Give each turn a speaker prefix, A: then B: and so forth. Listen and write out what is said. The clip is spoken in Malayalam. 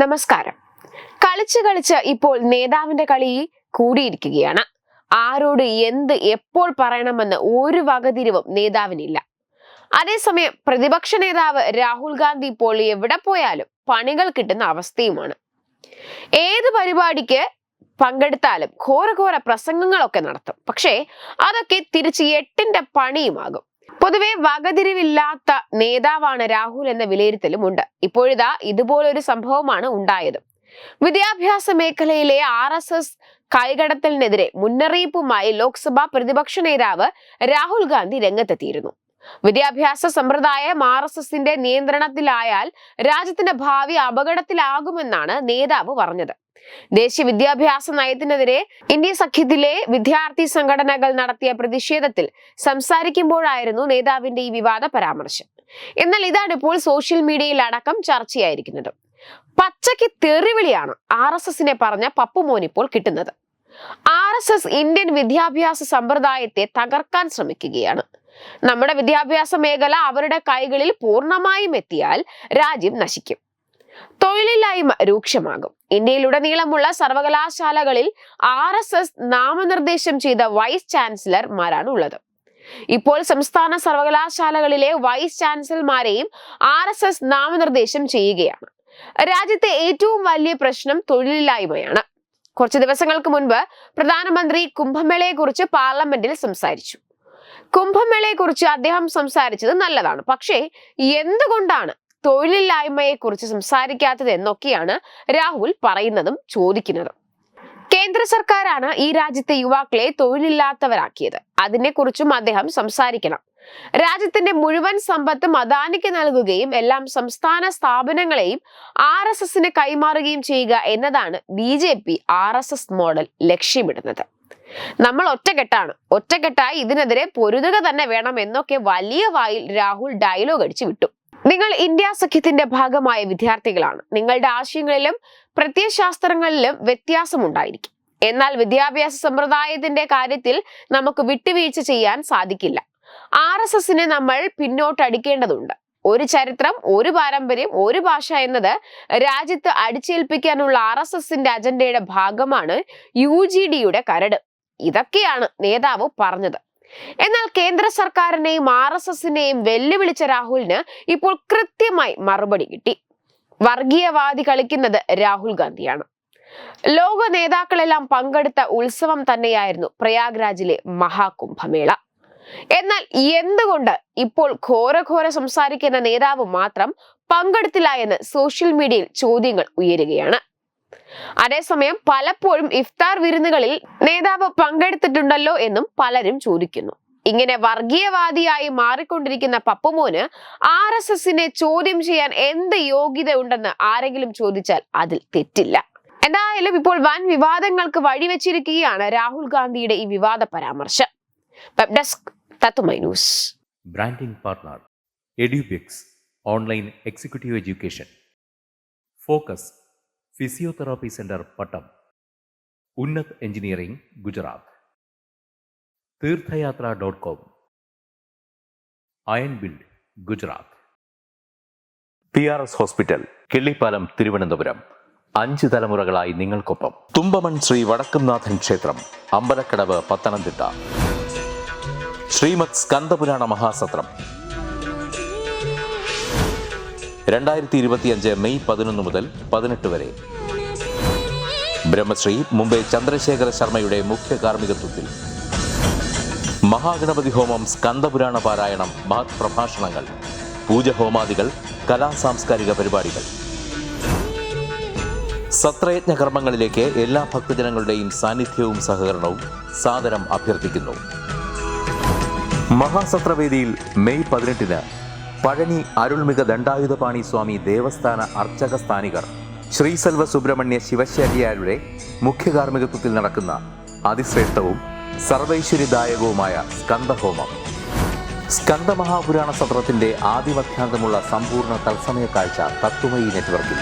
A: നമസ്കാരം. കളിച്ച് ഇപ്പോൾ നേതാവിന്റെ കളി കൂടിയിരിക്കുകയാണ്. ആരോട് എന്ത് എപ്പോൾ പറയണമെന്ന് ഒരു വകതിരിവും നേതാവിനില്ല. അതേസമയം പ്രതിപക്ഷ നേതാവ് രാഹുൽ ഗാന്ധി ഇപ്പോൾ എവിടെ പോയാലും പണികൾ കിട്ടുന്ന അവസ്ഥയുമാണ്. ഏത് പരിപാടിക്ക് പങ്കെടുത്താലും ഘോര പ്രസംഗങ്ങളൊക്കെ നടത്തും. പക്ഷേ അതൊക്കെ തിരിച്ച് എട്ടിന്റെ പണിയുമാകും. പൊതുവെ വകതിരിവില്ലാത്ത നേതാവാണ് രാഹുൽ എന്ന വിലയിരുത്തലും ഉണ്ട്. ഇപ്പോഴിതാ ഇതുപോലൊരു സംഭവമാണ് ഉണ്ടായത്. വിദ്യാഭ്യാസ മേഖലയിലെ RSS കൈകടത്തലിനെതിരെ മുന്നറിയിപ്പുമായി ലോക്സഭാ പ്രതിപക്ഷ നേതാവ് രാഹുൽ ഗാന്ധി രംഗത്തെത്തിയിരുന്നു. വിദ്യാഭ്യാസ സമ്പ്രദായം RSSന്റെ നിയന്ത്രണത്തിലായാൽ രാജ്യത്തിന്റെ ഭാവി അപകടത്തിലാകുമെന്നാണ് നേതാവ് പറഞ്ഞത്. ദേശീയ വിദ്യാഭ്യാസ നയത്തിനെതിരെ ഇന്ത്യ സഖ്യത്തിലെ വിദ്യാർത്ഥി സംഘടനകൾ നടത്തിയ പ്രതിഷേധത്തിൽ സംസാരിക്കുമ്പോഴായിരുന്നു നേതാവിന്റെ ഈ വിവാദ പരാമർശം. എന്നാൽ ഇതാണ് ഇപ്പോൾ സോഷ്യൽ മീഡിയയിൽ അടക്കം ചർച്ചയായിരിക്കുന്നത്. പച്ചയ്ക്ക് തെറിവിളിയാണ് RSSനെ പറഞ്ഞ പപ്പുമോൻ ഇപ്പോൾ കിട്ടുന്നത്. RSS ഇന്ത്യൻ വിദ്യാഭ്യാസ സമ്പ്രദായത്തെ തകർക്കാൻ ശ്രമിക്കുകയാണ്. നമ്മുടെ വിദ്യാഭ്യാസ മേഖല അവരുടെ കൈകളിൽ പൂർണ്ണമായും എത്തിയാൽ രാജ്യം നശിക്കും. തൊഴിലില്ലായ്മ രൂക്ഷമാകും. ഇന്ത്യയിലുടനീളമുള്ള സർവകലാശാലകളിൽ RSS നാമനിർദ്ദേശം ചെയ്ത വൈസ് ചാൻസലർമാരാണ് ഉള്ളത്. ഇപ്പോൾ സംസ്ഥാന സർവകലാശാലകളിലെ വൈസ് ചാൻസലർമാരെയും RSS നാമനിർദ്ദേശം ചെയ്യുകയാണ്. രാജ്യത്തെ ഏറ്റവും വലിയ പ്രശ്നം തൊഴിലില്ലായ്മയാണ്. കുറച്ചു ദിവസങ്ങൾക്ക് മുൻപ് പ്രധാനമന്ത്രി കുംഭമേളയെ കുറിച്ച് പാർലമെന്റിൽ സംസാരിച്ചു. കുംഭമേളയെ കുറിച്ച് അദ്ദേഹം സംസാരിച്ചത് നല്ലതാണ്. പക്ഷേ എന്തുകൊണ്ടാണ് തൊഴിലില്ലായ്മയെ കുറിച്ച് സംസാരിക്കാത്തത് എന്നൊക്കെയാണ് രാഹുൽ പറയുന്നതും ചോദിക്കുന്നതും. കേന്ദ്ര സർക്കാരാണ് ഈ രാജ്യത്തെ യുവാക്കളെ തൊഴിലില്ലാത്തവരാക്കിയത്. അതിനെക്കുറിച്ചും അദ്ദേഹം സംസാരിക്കണം. രാജ്യത്തിന്റെ മുഴുവൻ സമ്പത്തും അദാനിക്ക് നൽകുകയും എല്ലാം സംസ്ഥാന സ്ഥാപനങ്ങളെയും RSSന് കൈമാറുകയും ചെയ്യുക എന്നതാണ് BJP RSS മോഡൽ ലക്ഷ്യമിടുന്നത്. നമ്മൾ ഒറ്റക്കെട്ടായി ഇതിനെതിരെ പൊരുതുക തന്നെ വേണം എന്നൊക്കെ വലിയ വായിൽ രാഹുൽ ഡയലോഗ് അടിച്ചു വിട്ടു. നിങ്ങൾ ഇന്ത്യ സഖ്യത്തിന്റെ ഭാഗമായ വിദ്യാർത്ഥികളാണ്. നിങ്ങളുടെ ആശയങ്ങളിലും പ്രത്യയശാസ്ത്രങ്ങളിലും വ്യത്യാസമുണ്ടായിരിക്കും. എന്നാൽ വിദ്യാഭ്യാസ സമ്പ്രദായത്തിന്റെ കാര്യത്തിൽ നമുക്ക് വിട്ടുവീഴ്ച ചെയ്യാൻ സാധിക്കില്ല. RSSനെ നമ്മൾ പിന്നോട്ടടിക്കേണ്ടതുണ്ട്. ഒരു ചരിത്രം, ഒരു പാരമ്പര്യം, ഒരു ഭാഷ എന്നത് രാജ്യത്ത് അടിച്ചേൽപ്പിക്കാനുള്ള RSSന്റെ അജണ്ടയുടെ ഭാഗമാണ് UGDയുടെ കരട്. ഇതൊക്കെയാണ് നേതാവ് പറഞ്ഞത്. എന്നാൽ കേന്ദ്ര സർക്കാരിനെയും RSSനെയും വെല്ലുവിളിച്ച രാഹുലിന് ഇപ്പോൾ കൃത്യമായി മറുപടി കിട്ടി. വർഗീയവാദി കളിക്കുന്നത് രാഹുൽ ഗാന്ധിയാണ്. ലോക നേതാക്കളെല്ലാം പങ്കെടുത്ത ഉത്സവം തന്നെയായിരുന്നു പ്രയാഗ്രാജിലെ മഹാകുംഭമേള. എന്നാൽ എന്തുകൊണ്ട് ഇപ്പോൾ ഘോര സംസാരിക്കുന്ന നേതാവ് മാത്രം പങ്കെടുത്തില്ല എന്ന് സോഷ്യൽ മീഡിയയിൽ ചോദ്യങ്ങൾ ഉയരുകയാണ്. അതേസമയം പലപ്പോഴും ഇഫ്താർ വിരുന്നുകളിൽ നേതാവ് പങ്കെടുത്തിട്ടുണ്ടല്ലോ എന്നും പലരും ചോദിക്കുന്നു. ഇങ്ങനെ വർഗീയവാദിയായി മാറിക്കൊണ്ടിരിക്കുന്ന പപ്പുമോന് RSSനെ ചോദ്യം ചെയ്യാൻ എന്ത് യോഗ്യത ഉണ്ടെന്ന് ആരെങ്കിലും ചോദിച്ചാൽ അതിൽ തെറ്റില്ല. എന്തായാലും ഇപ്പോൾ വൻ വിവാദങ്ങൾക്ക് വഴിവെച്ചിരിക്കുകയാണ് രാഹുൽ ഗാന്ധിയുടെ ഈ വിവാദ പരാമർശം. വെബ് ഡെസ്ക് തത്തുമൈ news.
B: Branding partner Edubix online executive education. Focus physiotherapy centre Pattom. Unnat engineering Gujarat. തീർത്ഥയാത്ര.com. Iron build Gujarat. PRS hospital Killipalam Thiruvananthapuram. 5 തലമുറകളായി നിങ്ങൾക്കൊപ്പം. തുമ്പമൺ ശ്രീ വടക്കുംനാഥൻ ക്ഷേത്രം അമ്പലക്കടവ് പത്തനംതിട്ട. ശ്രീമദ് സ്കന്ദപുരാണ മഹാസത്രം 2025 മെയ് 11 മുതൽ 18 വരെ. ബ്രഹ്മശ്രീ മുംബൈ ചന്ദ്രശേഖര ശർമ്മയുടെ മുഖ്യ കാർമ്മികത്വത്തിൽ മഹാഗണപതി ഹോമം, സ്കന്ദപുരാണ പാരായണം, മഹത് പ്രഭാഷണങ്ങൾ, പൂജഹോമാദികൾ, കലാസാംസ്കാരിക പരിപാടികൾ. സത്രയജ്ഞ കർമ്മങ്ങളിലേക്ക് എല്ലാ ഭക്തജനങ്ങളുടെയും സാന്നിധ്യവും സഹകരണവും സാദരം അഭ്യർത്ഥിക്കുന്നു. മഹാസത്രവേദിയിൽ മെയ് 18 പഴനി അരുൾമിക ദണ്ഡായുധപാണി സ്വാമി ദേവസ്ഥാന അർച്ചക സ്ഥാനികർ ശ്രീസെൽവ സുബ്രഹ്മണ്യ ശിവശാരിയാരുടെ മുഖ്യ കാർമ്മികത്വത്തിൽ നടക്കുന്ന അതിശ്രേഷ്ഠവും സർവൈശ്വര്യദായകവുമായ സ്കന്ദഹോമം. സ്കന്ദമഹാപുരാണ സത്രത്തിന്റെ ആദിമധ്യാന്തമുള്ള സമ്പൂർണ്ണ തത്സമയ കാഴ്ച തത്വമയി നെറ്റ്വർക്കിൽ.